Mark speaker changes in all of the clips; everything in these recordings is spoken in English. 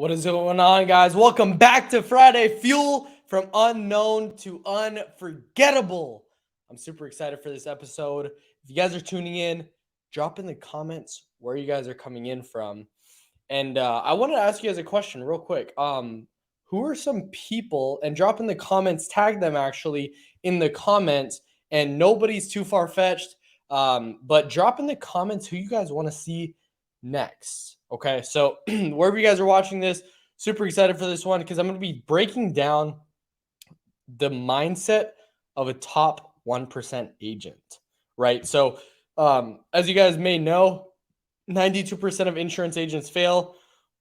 Speaker 1: What is going on, guys? Welcome back to Friday Fuel, from unknown to unforgettable. I'm super excited for this episode. If you guys are tuning in, drop in the comments where you guys are coming in from. And I wanted to ask you guys a question real quick. Who are some people, and drop in the comments, tag them actually in the comments, and nobody's too far-fetched, but drop in the comments who you guys want to see next. Okay, so wherever you guys are watching this, super excited for this one because I'm going to be breaking down the mindset of a top 1% agent, right? So as you guys may know, 92% of insurance agents fail.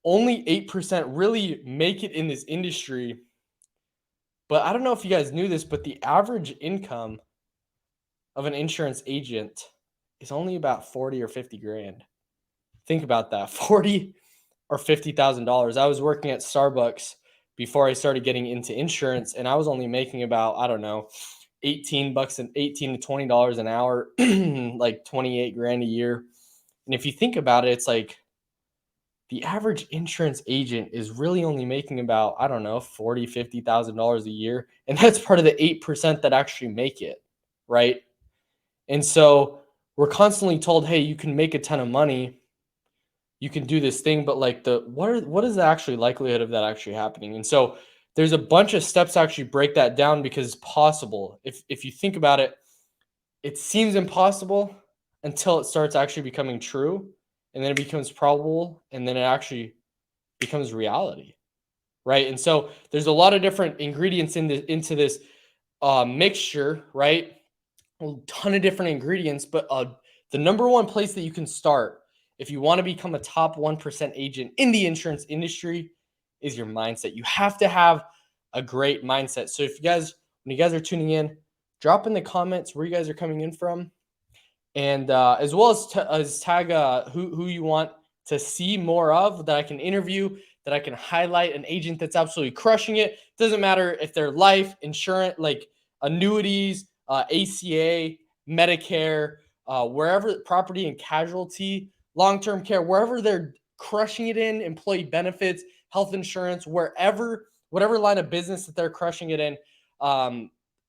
Speaker 1: Only 8% really make it in this industry. But I don't know if you guys knew this, but the average income of an insurance agent is only about 40 or 50 grand. Think about that. 40 or $50,000. I was working at Starbucks before I started getting into insurance, and I was only making about, I don't know, 18 bucks and 18 to $20 an hour, like 28 grand a year. And if you think about it, it's like the average insurance agent is really only making about, I don't know, $40,000, $50,000 a year. And that's part of the 8% that actually make it, right? And so we're constantly told, hey, you can make a ton of money, you can do this thing, but like what is the actually likelihood of that actually happening? And so there's a bunch of steps to actually break that down because it's possible. If you think about it, it seems impossible until it starts actually becoming true, and then it becomes probable, and then it actually becomes reality, right? And so there's a lot of different ingredients into this mixture, right? A ton of different ingredients, but the number one place that you can start if you want to become a top 1% agent in the insurance industry is your mindset. You have to have a great mindset. So if you guys, when you guys are tuning in, drop in the comments where you guys are coming in from, and as well as tag who you want to see more of, that I can interview, that I can highlight an agent that's absolutely crushing it. Doesn't matter if they're life, insurance, like annuities, ACA, Medicare, wherever, property and casualty, long-term care, wherever they're crushing it in, employee benefits, health insurance, wherever, whatever line of business that they're crushing it in,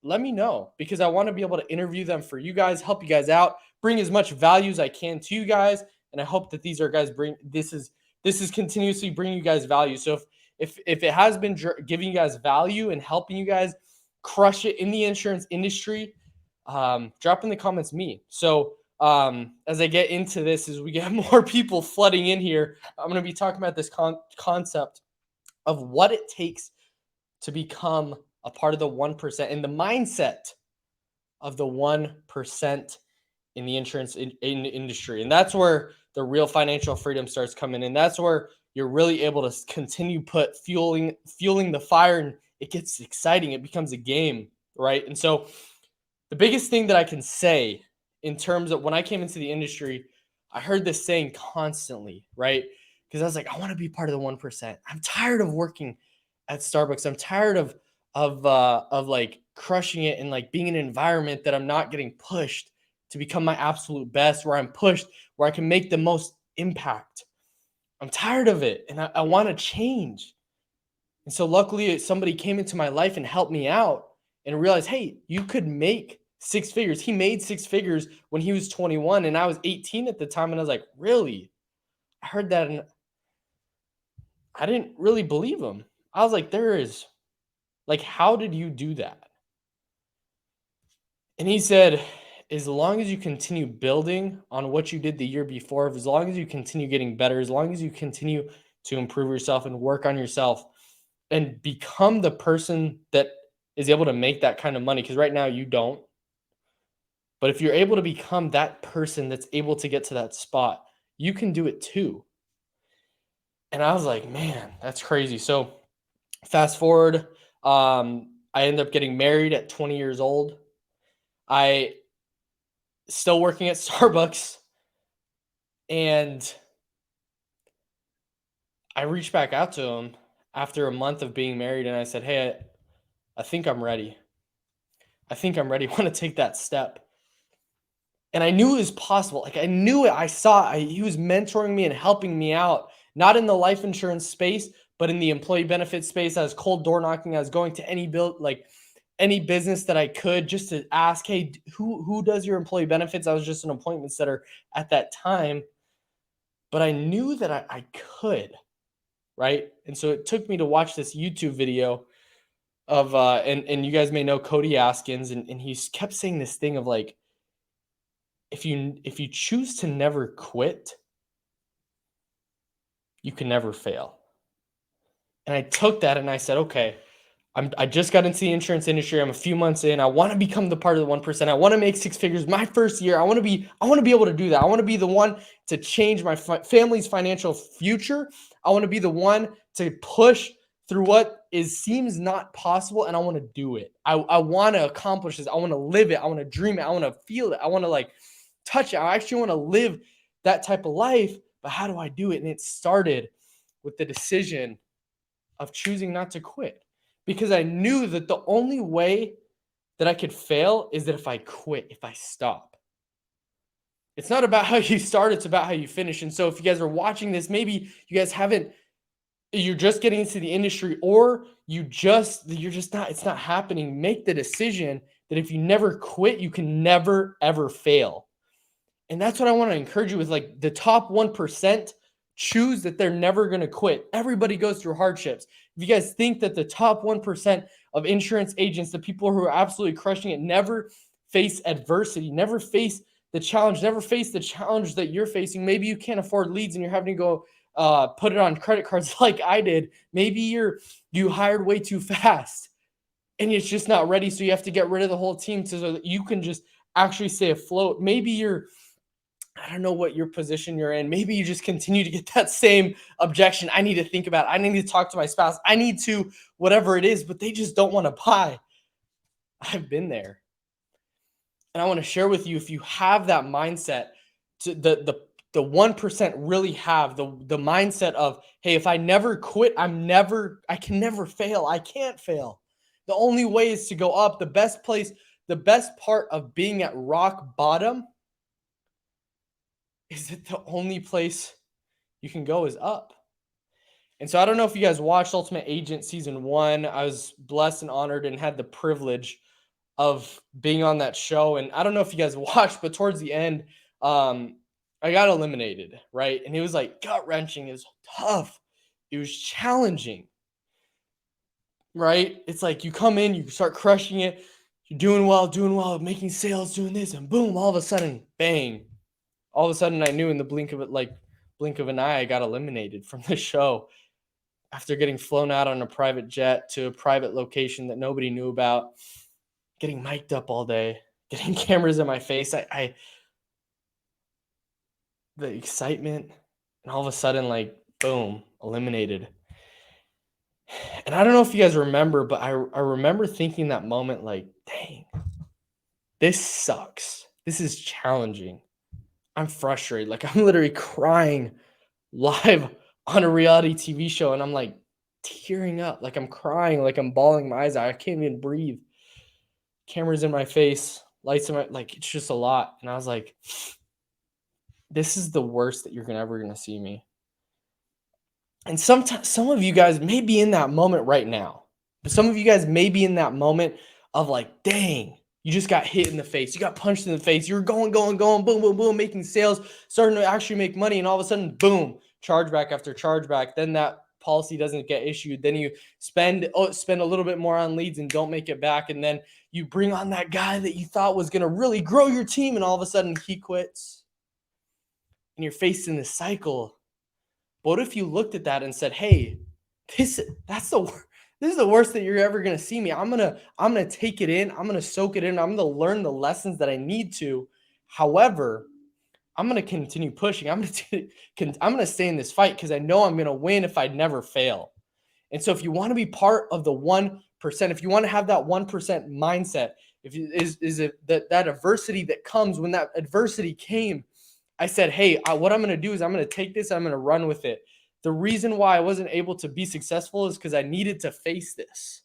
Speaker 1: let me know, because I want to be able to interview them for you guys, help you guys out, bring as much value as I can to you guys. And I hope that these are guys this is continuously bringing you guys value. So if it has been giving you guys value and helping you guys crush it in the insurance industry, drop in the comments me. So as I get into this, as we get more people flooding in here, I'm going to be talking about this concept of what it takes to become a part of the 1% and the mindset of the 1% in the insurance industry. And that's where the real financial freedom starts coming in. That's where you're really able to continue fueling the fire, and it gets exciting. It becomes a game, right? And so the biggest thing that I can say in terms of when I came into the industry, I heard this saying constantly, right? Because I was like, I want to be part of the 1%. I'm tired of working at Starbucks. I'm tired of like crushing it and like being in an environment that I'm not getting pushed to become my absolute best, where I'm pushed, where I can make the most impact. I'm tired of it, and I want to change. And so luckily somebody came into my life and helped me out and realized, hey, you could make six figures. He made six figures when he was 21 and I was 18 at the time. And I was like, really? I heard that and I didn't really believe him. I was like, how did you do that? And he said, as long as you continue building on what you did the year before, as long as you continue getting better, as long as you continue to improve yourself and work on yourself and become the person that is able to make that kind of money, because right now you don't. But if you're able to become that person that's able to get to that spot, you can do it too. And I was like, man, that's crazy. So fast forward, I ended up getting married at 20 years old. I still working at Starbucks, and I reached back out to him after a month of being married, and I said, hey, I think I'm ready. I think I'm ready. I want to take that step. And I knew it was possible. Like I knew it. He was mentoring me and helping me out, not in the life insurance space, But in the employee benefit space, I was cold door knocking. I was going to any business that I could just to ask, hey, who does your employee benefits? I was just an appointment setter at that time, but I knew that I could, right? And so it took me to watch this YouTube video of and you guys may know Cody Askins, and he kept saying this thing of like, if you choose to never quit, you can never fail. And I took that and I said, okay, I just got into the insurance industry. I'm a few months in. I want to become the part of the 1%. I want to make six figures my first year. I want to be able to do that. I want to be the one to change my family's financial future. I want to be the one to push through what seems not possible, and I want to do it. I want to accomplish this. I want to live it. I want to dream it. I want to feel it. I want to like touch it. I actually want to live that type of life, but how do I do it? And it started with the decision of choosing not to quit, because I knew that the only way that I could fail is that if I quit, if I stop. It's not about how you start, it's about how you finish. And so if you guys are watching this, maybe you guys you're just getting into the industry, or you're just not, it's not happening. Make the decision that if you never quit, you can never, ever fail. And that's what I want to encourage you with. Like, the top 1% choose that they're never going to quit. Everybody goes through hardships. If you guys think that the top 1% of insurance agents, the people who are absolutely crushing it, never face adversity, never face the challenge that you're facing. Maybe you can't afford leads and you're having to go put it on credit cards like I did. Maybe you hired way too fast and it's just not ready. So you have to get rid of the whole team so that you can just actually stay afloat. Maybe I don't know what your position you're in. Maybe you just continue to get that same objection. I need to think about it. I need to talk to my spouse. I need to, whatever it is, but they just don't want to buy. I've been there. And I want to share with you, if you have that mindset, to the 1% really have the mindset of, hey, if I never quit, I can never fail. I can't fail. The only way is to go up. The best part of being at rock bottom is that the only place you can go is up. And so I don't know if you guys watched Ultimate Agent Season 1. I was blessed and honored and had the privilege of being on that show. And I don't know if you guys watched, but towards the end, I got eliminated, right? And it was like gut-wrenching. It was tough. It was challenging, right? It's like you come in, you start crushing it. You're doing well, making sales, doing this, and boom, all of a sudden, bang. All of a sudden I knew in the blink of an eye, I got eliminated from the show after getting flown out on a private jet to a private location that nobody knew about, getting mic'd up all day, getting cameras in my face. The excitement, and all of a sudden, like, boom, eliminated. And I don't know if you guys remember, but I remember thinking that moment, like, dang, this sucks. This is challenging. I'm frustrated. Like, I'm literally crying live on a reality TV show, and I'm like tearing up. Like, I'm crying, like I'm bawling my eyes out. I can't even breathe. Cameras in my face, lights in my, like, it's just a lot. And I was like, this is the worst that you're ever gonna see me. And sometimes some of you guys may be in that moment right now. But some of you guys may be in that moment of like, dang, you just got hit in the face. You got punched in the face. You were going, boom, boom, boom, making sales, starting to actually make money. And all of a sudden, boom, chargeback after chargeback. Then that policy doesn't get issued. Then you spend a little bit more on leads and don't make it back. And then you bring on that guy that you thought was going to really grow your team. And all of a sudden he quits. And you're facing this cycle. But what if you looked at that and said, hey, this is the worst that you're ever going to see me. I'm going to take it in. I'm going to soak it in. I'm going to learn the lessons that I need to. However, I'm going to continue pushing. I'm going to stay in this fight because I know I'm going to win if I never fail. And so if you want to be part of the 1%, if you want to have that 1% mindset, that adversity that comes, when that adversity came, I said, hey, what I'm going to do is I'm going to take this, I'm going to run with it. The reason why I wasn't able to be successful is because I needed to face this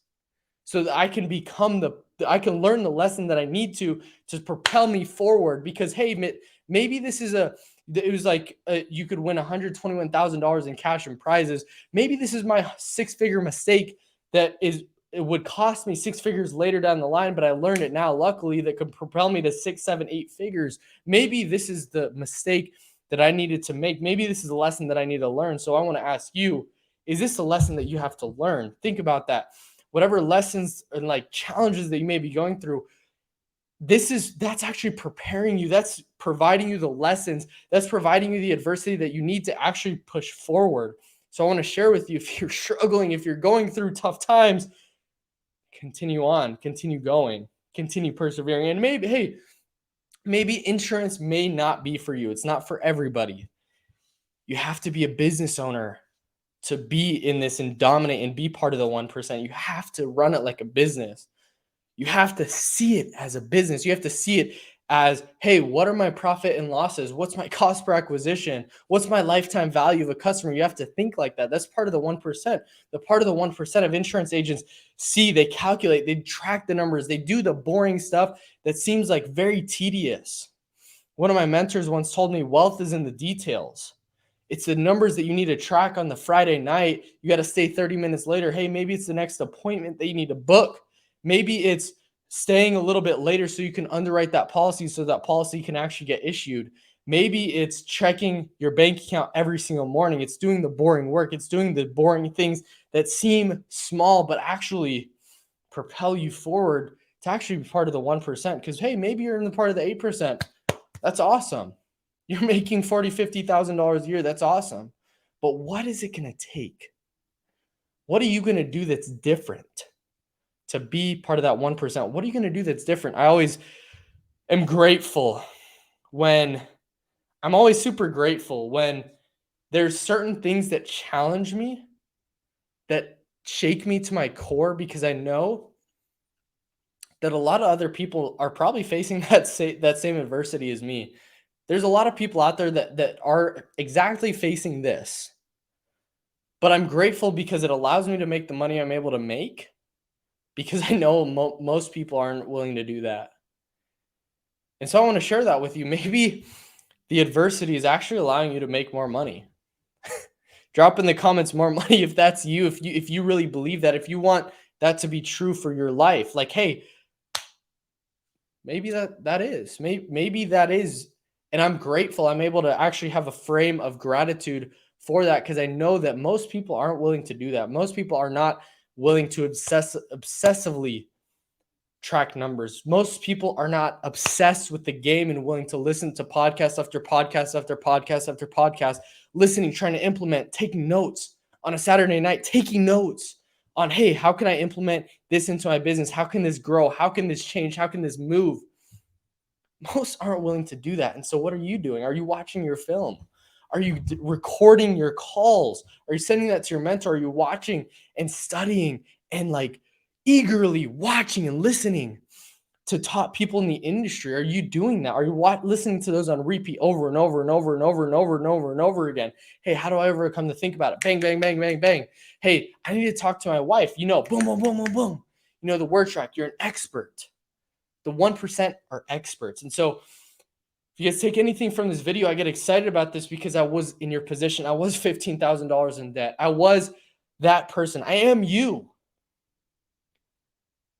Speaker 1: so that I can become I can learn the lesson that I need to propel me forward. Because hey, maybe this is it was like you could win $121,000 in cash and prizes. Maybe this is my 6-figure mistake that it would cost me 6 figures later down the line, but I learned it now, luckily, that could propel me to 6, 7, 8 figures. Maybe this is the mistake that I needed to make. Maybe this is a lesson that I need to learn. So I want to ask you, is this a lesson that you have to learn? Think about that. Whatever lessons and like challenges that you may be going through, that's actually preparing you. That's providing you the lessons. That's providing you the adversity that you need to actually push forward. So I want to share with you, if you're struggling, if you're going through tough times, continue on, continue going, continue persevering. And maybe insurance may not be for you. It's not for everybody. You have to be a business owner to be in this and dominate and be part of the 1%. You have to run it like a business. You have to see it as a business. You have to see it as, hey, what are my profit and losses? What's my cost per acquisition? What's my lifetime value of a customer? You have to think like that. That's part of the 1%. The part of the 1% of insurance agents see, they calculate, they track the numbers, they do the boring stuff that seems like very tedious. One of my mentors once told me, wealth is in the details. It's the numbers that you need to track on the Friday night. You got to stay 30 minutes later. Hey, maybe it's the next appointment that you need to book. Maybe it's staying a little bit later so you can underwrite that policy so that policy can actually get issued. Maybe it's checking your bank account every single morning. It's doing the boring work. It's doing the boring things that seem small but actually propel you forward to actually be part of the 1%. Because, hey, maybe you're in the part of the 8%. That's awesome. You're making $40,000, $50,000 a year. That's awesome. But what is it going to take? What are you going to do that's different to be part of that 1%? What are you going to do that's different? I always am grateful when I'm always super grateful when there's certain things that challenge me, that shake me to my core, because I know that a lot of other people are probably facing that same adversity as me. There's a lot of people out there that are exactly facing this. But I'm grateful because it allows me to make the money I'm able to make, because I know most people aren't willing to do that. And so I want to share that with you. Maybe the adversity is actually allowing you to make more money. Drop in the comments more money if that's you, if you really believe that, if you want that to be true for your life. Like, hey, maybe that is. Maybe that is. And I'm grateful I'm able to actually have a frame of gratitude for that, because I know that most people aren't willing to do that. Most people are not willing to obsessively track numbers. Most people are not obsessed with the game and willing to listen to podcast after podcast after podcast after podcast, listening, trying to implement, taking notes on a Saturday night, taking notes on, hey, how can I implement this into my business? How can this grow? How can this change? How can this move? Most aren't willing to do that. And so what are you doing? Are you watching your film? Are you recording your calls? Are you sending that to your mentor? Are you watching and studying and like eagerly watching and listening to top people in the industry? Are you doing that? Are you listening to those on repeat over and over and over and over and over and over and over again? Hey, how do I ever come to think about it? Bang, bang, bang, bang, bang. Hey, I need to talk to my wife. Boom, boom, boom, boom, boom. The word track. You're an expert. The 1% are experts. And so if you guys take anything from this video, I get excited about this because I was in your position. I was $15,000 in debt. I was that person. I am you.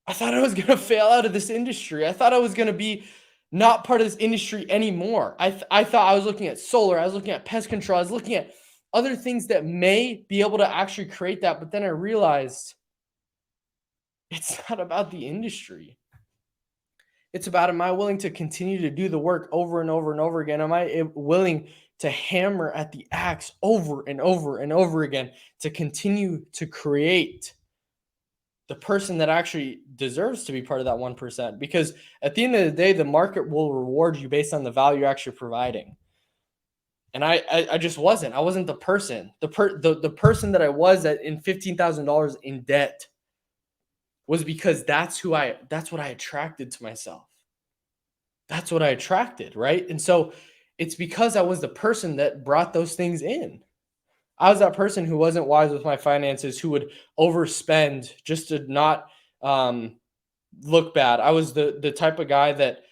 Speaker 1: I thought I was going to fail out of this industry. I thought I was going to be not part of this industry anymore. I thought I was looking at solar. I was looking at pest control. I was looking at other things that may be able to actually create that. But then I realized it's not about the industry. It's about, am I willing to continue to do the work over and over and over again? Am I willing to hammer at the axe over and over and over again to continue to create the person that actually deserves to be part of that 1%? Because at the end of the day, the market will reward you based on the value you're actually providing. And I just wasn't. I wasn't the person. The person that I was in $15,000 in debt was because that's what I attracted to myself. That's what I attracted, right? And so it's because I was the person that brought those things in. I was that person who wasn't wise with my finances, who would overspend just to not look bad. I was the type of guy that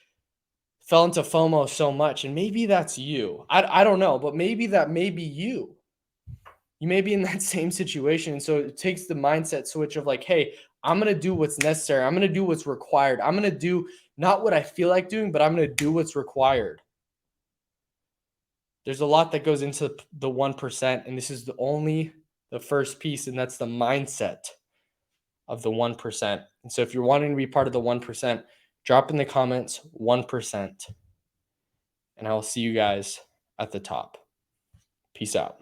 Speaker 1: fell into FOMO so much, and maybe that's you. I don't know, but maybe that may be you. You may be in that same situation. And so it takes the mindset switch of like, hey, I'm going to do what's necessary. I'm going to do what's required. I'm going to do not what I feel like doing, but I'm going to do what's required. There's a lot that goes into the 1%, and this is the first piece, and that's the mindset of the 1%. And so if you're wanting to be part of the 1%, drop in the comments 1%, and I will see you guys at the top. Peace out.